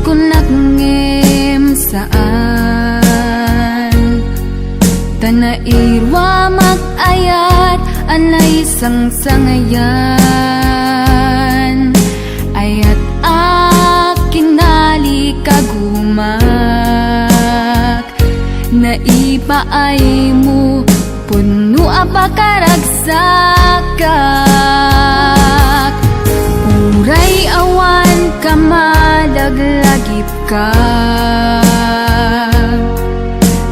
kunakngem saan tanairwa magayat anay sangsangayan ayat akinali kagumak naipaay mo puno apakaragsakak uray awan kamadaglagip ka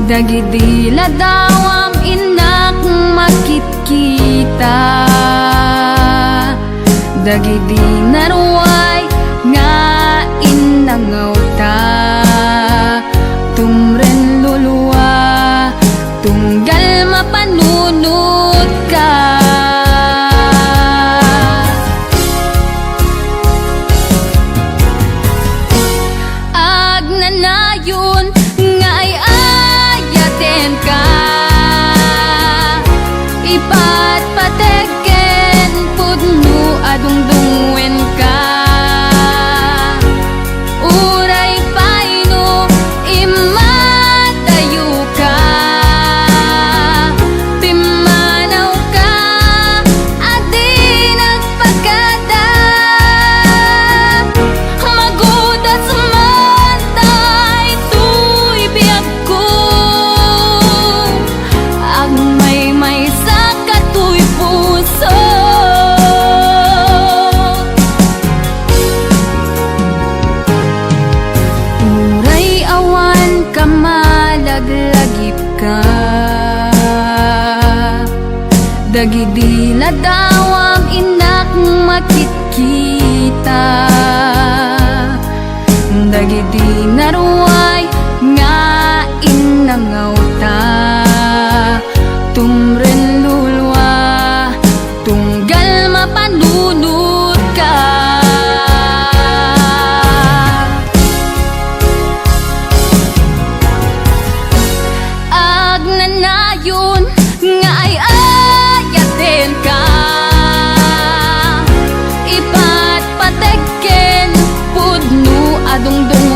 dagidila dawam inak makitkita dagidi naruay nga inangawta tumren luluwa tunggal mapanunod ka agnanayon nga ay ayaten ka ipatpateken pudno adungdungwen ka uray paino imatayo ka pimanaw ka adi nagpagkada magudas man tay tuy biyag ko ang may sa katuy puso uray awan kamalaglagip ka dagidi na dawam inak makitkita dagidi naruay nga inangawta tumren lulwa tunggal mapanunod ka agnanayon nga ay ayaten ka ipatpateken pudno adungdung